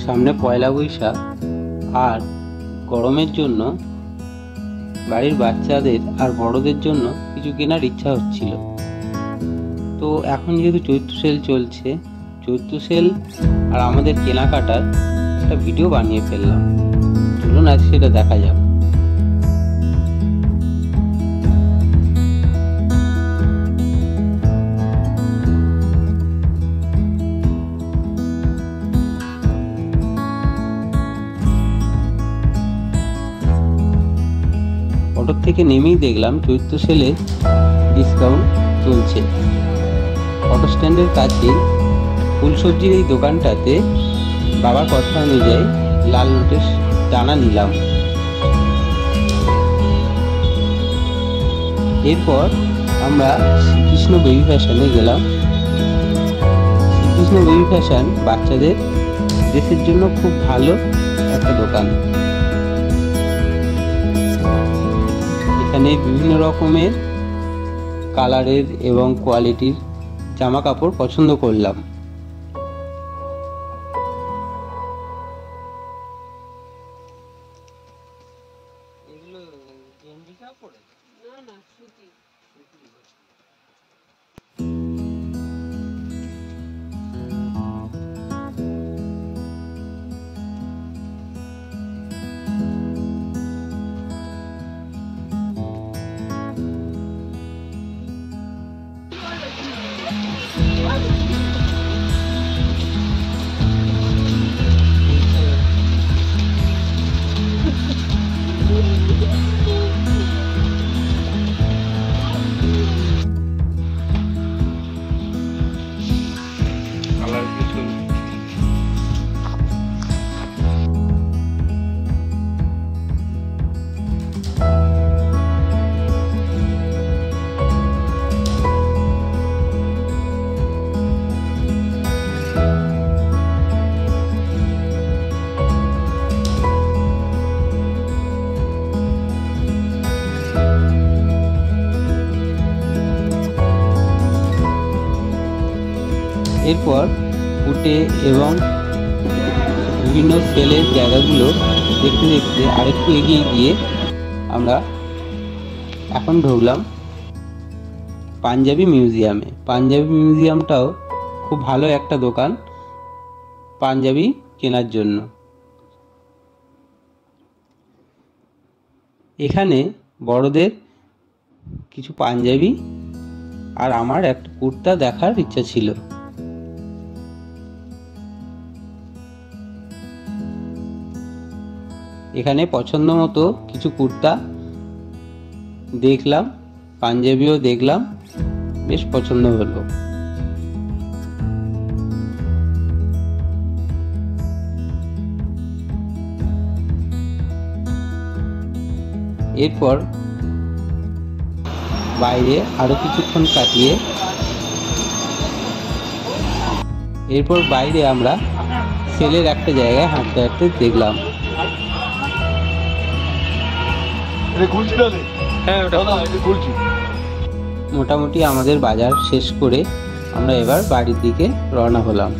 সামনে পয়লা বৈশাখ আর গরমের জন্য বাড়ির বাচ্চাদের আর বড়দের জন্য কিছু কেনার ইচ্ছা হচ্ছিল। তো এখন যেহেতু চৈত্র সেল চলছে, চৈত্র সেল আর আমাদের কেনাকাটার একটা ভিডিও বানিয়ে ফেললাম। চলুন আজ সেটা দেখা যাক। অটো থেকে নেমেই দেখলাম চৈত্র সেলে ডিসকাউন্ট চলছে। অটো স্ট্যান্ডের কাছে ফুলসজ্জির এই দোকানটাতে বাবার কথা অনুযায়ী লাল লোটের দানা নিলাম। এরপর আমরা শ্রীকৃষ্ণ বেবি ফ্যাশনে গেলাম। শ্রীকৃষ্ণ বেবি ফ্যাশন বাচ্চাদের ড্রেসের জন্য খুব ভালো একটা দোকান। এখানে বিভিন্ন রকমের কালারের এবং কোয়ালিটির জামা কাপড় পছন্দ করলাম। এগুলো গেঞ্জি কাপড় না সুতি। এরপর ফুটে এবং বিভিন্ন সেলের জায়গাগুলো দেখতে দেখতে আরেকটু এগিয়ে গিয়ে আমরা এখন ঢুকলাম পাঞ্জাবি মিউজিয়ামে। পাঞ্জাবি মিউজিয়ামটাও খুব ভালো একটা দোকান পাঞ্জাবি কেনার জন্য। এখানে বড়দের কিছু পাঞ্জাবি আর আমার একটা কুর্তা দেখার ইচ্ছা ছিল। এখানে পছন্দ মতো কিছু কুর্তা দেখলাম, পাঞ্জাবিও দেখলাম, বেশ পছন্দ হলো। এরপর বাইরে আরো কিছুক্ষণ কাটিয়ে আমরা সেলের একটা জায়গায় হাঁটতে হাঁটতে দেখলাম। মোটামুটি আমাদের বাজার শেষ করে আমরা এবার বাড়ির দিকে রওনা হলাম।